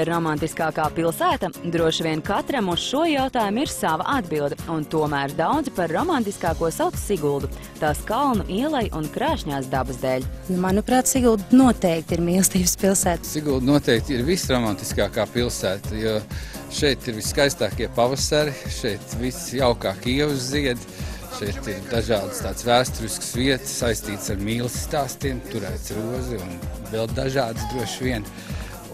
Kura ir romantiskākā pilsēta? Droši vien katram uz šo jautājumu ir sava atbilde, un tomēr daudzi par romantiskāko sauc Siguldu. Tās kalnu, ielai un krāšņās dabas dēļ. Manuprāt, Sigulda noteikti ir mīlestības pilsēta. Sigulda noteikti ir visromantiskākā pilsēta, jo šeit ir viskaistākie pavasari, šeit viss jaukāk ievas zied, šeit ir dažādas tādas vēsturiskas vietas saistītas ar mīlas stāstiem, turēts rozi un vēl dažādas droši vien.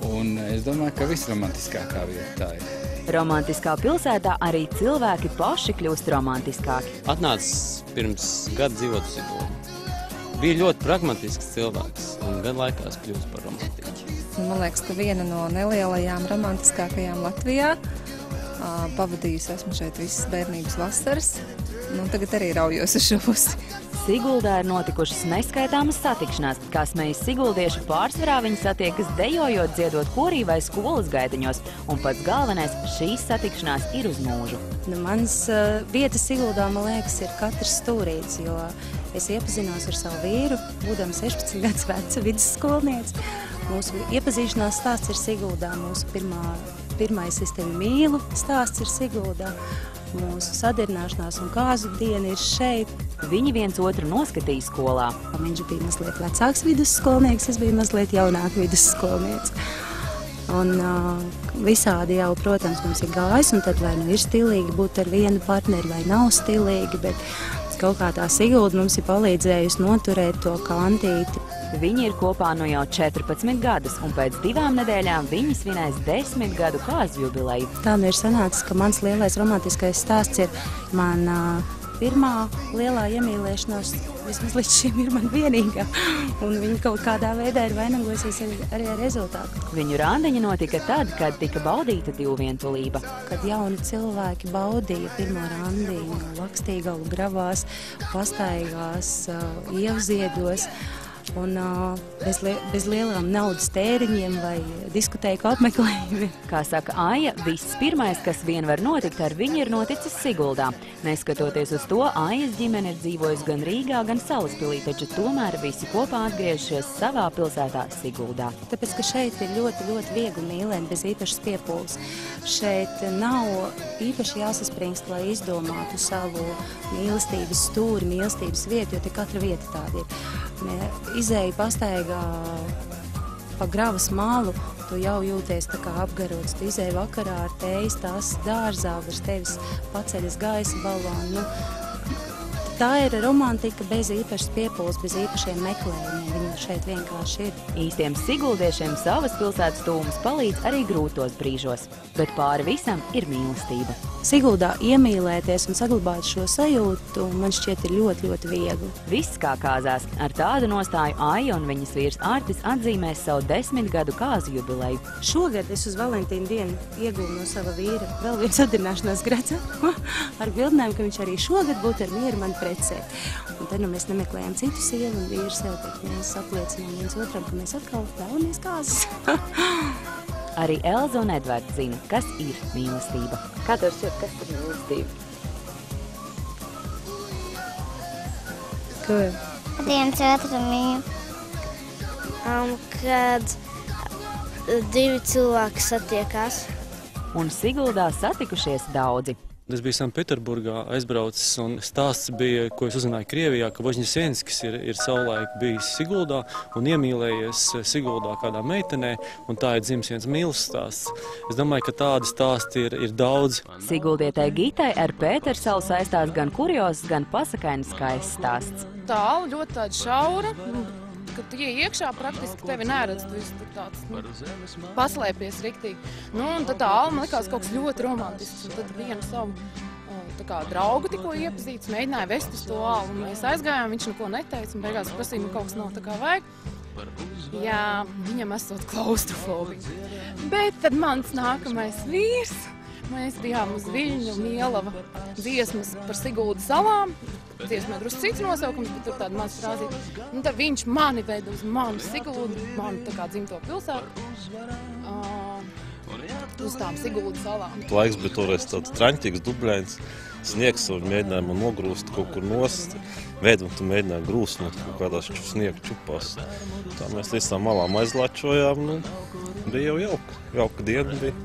Un es domāju, ka visromantiskākā vieta tā ir. Romantiskā pilsētā arī cilvēki paši kļūst romantiskāki. Atnācis pirms gada dzīvot Siguldā. Bija ļoti pragmatisks cilvēks un gadu laikā es kļūstu par romantiķi. Man liekas, ka viena no nelielajām romantiskākajām Latvijā. Pavadījusi esmu šeit visas bērnības vasaras. Tagad arī raujos uz šo pusi. Siguldā ir notikušas neskaitāmas satikšanās, kā smejas siguldieši pārsvarā viņi satiekas dejojot, dziedot korī vai skolas gaitiņos, un pats galvenais šīs satikšanās ir uz mūžu. Mans vietas Siguldā, man liekas, ir katrs stūrīts, jo es iepazinos ar savu vīru, būdama 16 gadus veca vidusskolniece. Mūsu iepazīšanās stāsts ir Siguldā, mūsu pirmais es tevi mīlu stāsts ir Siguldā. Mūsu sadarināšanās un kāzu diena ir šeit. Viņi viens otru noskatīja skolā. Viņš bija mazliet vecāks vidusskolnieks, es biju mazliet jaunāka vidusskolnieks. Un visādi jau, protams, mums ir gājis, un tad vai nu ir stilīgi būt ar vienu partneri, vai nav stilīgi, bet kaut kā tā Sigulda mums ir palīdzējusi noturēt to kantīti. Viņi ir kopā nu jau 14 gadus, un pēc 2 nedēļām viņi svinēs 10 gadu kāzu jubileju. Tā nu ir sanācis, ka mans lielais romantiskais stāsts ir mana pirmā lielā iemīlēšanās, vismaz līdz šim ir man vienīgā, un viņa kaut kādā veidā ir vainagojusies arī ar rezultātu. Viņu randiņa notika tad, kad tika baudīta divvientulība. Kad jauni cilvēki baudīja pirmo randiņu Lakstīgalu gravās, pastaigās, ievziedos, un bez lielām naudas tēriņiem vai diskotēku apmeklējumiem. Kā saka Aija, viss pirmais, kas vien var notikt ar viņu, ir noticis Siguldā. Neskatoties uz to, Aijas ģimene ir dzīvojusi gan Rīgā, gan Salaspilī, taču tomēr visi kopā atgriežušies savā pilsētā Siguldā. Tāpēc, ka šeit ir ļoti, ļoti viegli mīlēt bez īpašas piepūles. Šeit nav īpaši jāsaspringst, lai izdomātu savu mīlestības stūri, mīlestības vietu, jo te katra vieta tāda ir. Izēja pastaigā pa gravas malu, tu jau jūties tā kā apgarots. Tu izēji vakarā ar tējas tās dārzā, virs tevis paceļas gaisa baloni. Tā ir romantika bez īpašas piepūles, bez īpašiem meklējumiem. Viņi šeit vienkārši ir. Īstiem siguldiešiem savas pilsētas tūmas palīdz arī grūtos brīžos, bet pāri visam ir mīlestība. Siguldā iemīlēties un saglabāt šo sajūtu man šķiet ir ļoti, ļoti viegli. Viss kā kāzās. Ar tādu nostāju Aija un viņas vīrs Artis atzīmēs savu 10 gadu kāzu jubileju. Šogad es uz Valentīna dienu ieguvu no sava vīra vēl vienu sadarināšanās gredzenu ar bildinājumu, ka viņš arī šogad būtu ar mieru mani precēt. Un tad mēs nemeklējām citu sievu un vīru sev, bet mēs apliecinām viens otram, ka mēs atkal vēlamies kāzas. Arī Elza un Edvards zina, kas ir mīlestība. Kā tev šķiet, kas ir mīlestība? Ko? Viens otru mīl. Kad divi cilvēki satiekās. Un Siguldā satikušies daudzi. Es biju Sanktpēterburgā aizbraucis, un stāsts bija, ko es uzzināju Krievijā, ka Vožņesenskis ir savulaik bijis Siguldā un iemīlējies Siguldā kādā meitenē, un tā ir dzimis viens mīlas stāsts. Es domāju, ka tādi stāsti ir daudz. Siguldietei Gitai ar Pētersalu saistās gan kuriozs, gan pasakainis skaists stāsts. Tā ala ļoti tāda šaura. Kad tu ieej iekšā, praktiski tevi neredz, tu esi tāds paslēpies riktīgi. Un tad tā ala man likās kaut kas ļoti romantisks. Un tad vienu savu draugu tikko iepazīts, mēģināja vest uz to alu. Un mēs aizgājām, viņš neko neteica, un beigās prasīja, kaut kas nav tā kā vajag. Jā, viņam esot klaustrofobija. Bet tad mans nākamais vīrs, mēs bijām uz Viļņu Mielava dziesmas par Siguldas salām. Dziesmē drusku cits nosaukums, bet tur tāda maz frāzīta. Un tad viņš mani veda uz manu Siguldu, manu tā kā dzimto pilsētu. uz tām Siguldas salām. Laiks bija toreiz tāds traņķīgs, dubļains, sniegs, un mēģināja man nogrūst kaut kur nost. Veidam tu mēģināja grūst no kaut kādās sniega čupās. Tā mēs līdz tām malām aizlačojām, nu, bija jau jauka diena bija.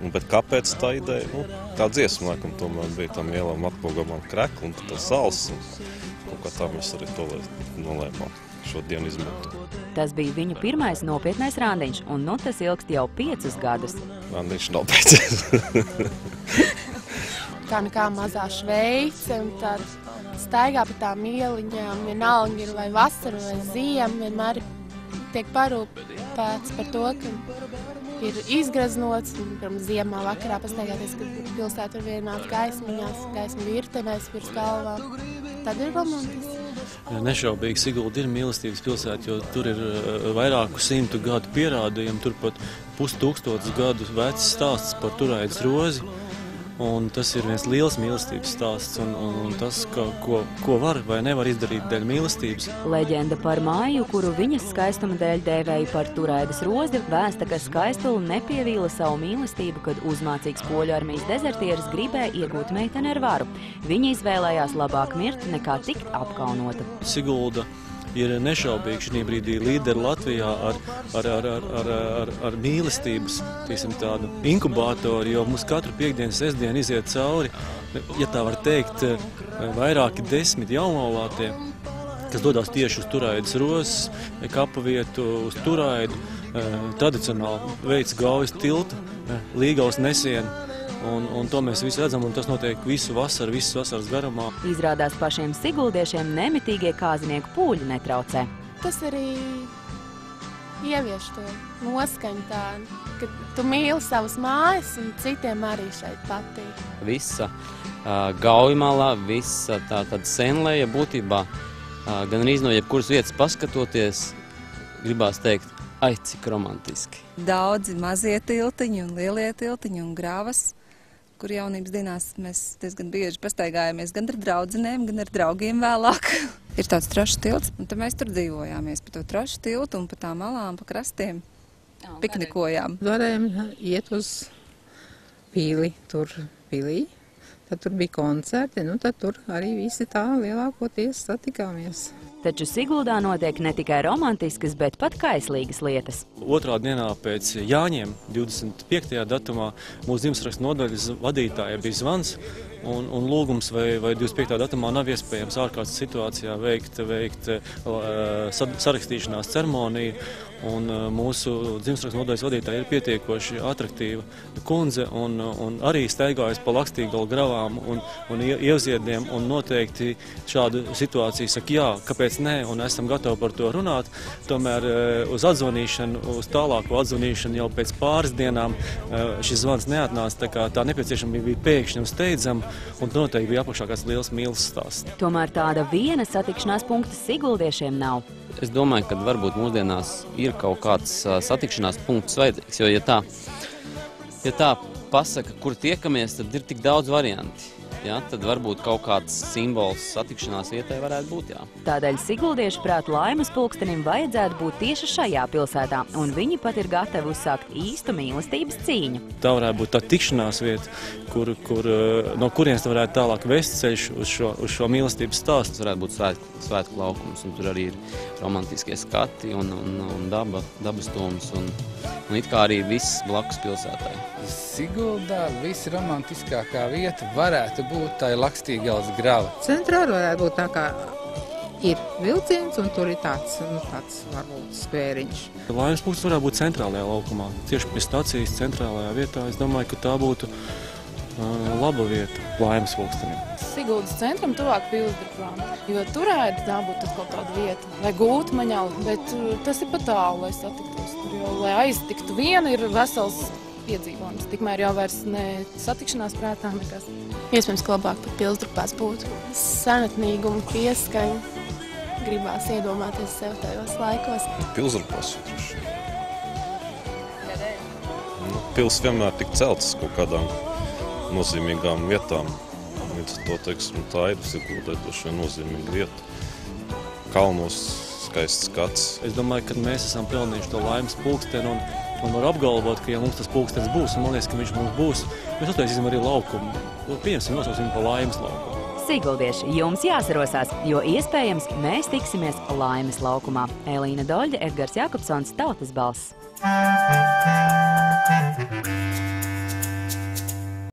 Bet kāpēc tā ideja? Tā dziesma, laikam, tomēr bija tam ielām atpogamām krekli un tā sals. Kaut kā tā mēs arī to nolēmām šo dienu izmantot. Tas bija viņu pirmais nopietnais randiņš, un nu tas ilgst jau 5 gadus. Randiņš nav beidzies. Kā nekā mazā Šveice, un tad staigā pa tām ieliņām, vienalga ir vai vasara vai ziema, vienmēr tiek parūpēts par to, ka ir izgraznots, un pirms ziemā vakarā pastaigāties, kad pilsēta ir vienās gaismiņās, gaismu virtenēs virs galvām. Tad ir romantiski. Nešaubīgi Sigulda ir mīlestības pilsēta, jo tur ir vairāku 100 gadu pierādījumi, tur pat 5000 gadu vecs stāsts par Turaidas rozi. Un tas ir viens liels mīlestības stāsts, un tas, ko var vai nevar izdarīt dēļ mīlestības. Leģenda par māju, kuru viņas skaistuma dēļ dēvēja par Turaidas rozi, vēsta, ka Skaistula nepievīla savu mīlestību, kad uzmācīgs poļu armijas dezertieris gribēja iegūt meiteni ar varu. Viņa izvēlējās labāk mirt nekā tikt apkaunota. Sigulda ir nešaubīgi šī brīdī līderi Latvijā ar mīlestības, tādu inkubātoru, jo mums katru piekdienu, sestdienu iziet cauri, ja tā var teikt, vairāki 10 jaunlaulātie, kas dodās tieši uz Turaidas rozes, kapavietu, uz Turaidu, tradicionāli veids Gaujas tiltu, Līgavas nesienu. Un to mēs visi redzam, un tas notiek visu vasaru, visas vasaras garumā. Izrādās pašiem siguldiešiem nemitīgie kāzinieku pūļi netraucē. Tas arī ievieš to noskaņu tādu, ka tu mīli savas mājas, un citiem arī šeit patīk. Visa Gaujmalā, visa tāda senlēja būtībā, gan arī no jebkuras vietas paskatoties, gribās teikt, ai, cik romantiski. Daudzi mazie tiltiņi un lielie tiltiņi un gravas, kur jaunības dienās mēs diezgan bieži pastaigājāmies gan ar draudzenēm, gan ar draugiem vēlāk. Ir tāds trašs tilts, un tad mēs tur dzīvojāmies pa to trašu tiltu un pa tām malām, pa krastiem. Piknikojām. Varējām iet uz pīli, tur pilī, tad tur bija koncerti, nu tad tur arī visi tā lielākoties satikāmies. Taču Siguldā notiek ne tikai romantiskas, bet pat kaislīgas lietas. Otrā dienā pēc Jāņiem, 25. datumā, mūsu dzimstrakstu nodaļas vadītāja bija zvans un lūgums, vai 25. datumā nav iespējams ārkārtas situācijā veikt sarakstīšanās ceremoniju. Un mūsu dzimstrakstu nodaļas vadītāja ir pietiekoši atraktīva kundze un arī staigājas pa Lakstīgalu gravām un ievziediem, un noteikti šādu situāciju saka jā, kāpēc nē, un esam gatavi par to runāt. Tomēr uz atzvanīšanu, uz tālāko atzvanīšanu jau pēc pāris dienām šis zvans neatnāca, tā nepieciešamība bija pēkšņi un steidzama, un noteikti bija apakšā kāds liels mīlas stāsts. Tomēr tāda viena satikšanās punkta siguldiešiem nav. Es domāju, ka varbūt mūsdienās ir kaut kāds satikšanās punkts vajadzīgs, jo ja tā pasaka, kur tiekamies, tad ir tik daudz varianti. Ja, tad varbūt kaut kāds simbols satikšanās vietai varētu būt, jā. Tādēļ siguldiešu prāt laimes pulkstenim vajadzētu būt tieši šajā pilsētā, un viņi pat ir gatavi uzsākt īstu mīlestības cīņu. Tā varētu būt tā tikšanās vieta, no kurienes varētu tālāk vest ceļš uz šo mīlestības stāstu. Tas varētu būt svētku laukums, un tur arī ir romantiskie skati un dabas tūmas, un it kā arī viss blakus pilsētai. Siguldā visromantiskākā vieta varētu būt tā Lakstīgalas grava. Centrāli varētu būt tā, kā ir vilciens, un tur ir tāds varbūt skvēriņš. Laimes punkts varētu būt centrālajā laukumā, tieši pie stacijas centrālajā vietā. Es domāju, ka tā būtu laba vieta laimes pulkstenim. Siguldas centram tuvāk Pilsdrupām, jo Turaida tā būtu kaut kāda vieta, vai Gūtmaņā, bet tas ir pat tālu, lai satiktos tur, jo, lai aiztiktu viena, ir vesels piedzīvojums. Tikmēr jau vairs ne satikšanās prātā nekas. Iespējams, ka labāk pat Pilsdrupās būtu. Senatnīgumu pieskaņu gribās iedomāties sev tajos laikos. Pilsdrupās. Pils vienmēr tik celtas kaut kādām nozīmīgām vietām. Līdz to, teiksim, tā ir Sigulda droši vien nozīmīga vieta. Kalnos skaists skats. Es domāju, ka mēs esam pelnījuši to laimes pulksteni, un var apgalvot, ka ja mums tas pulkstenis būs, un man liekas, ka viņš mums būs, mēs uztaisīsim arī laukumu. Pieņemsim, nosaucim pa Laimes laukumu. Sigultieši, jums jāsarosās, jo iespējams mēs tiksimies Laimes laukumā. Elīna Doļģe, Edgars Jakobsons, Tautas balss.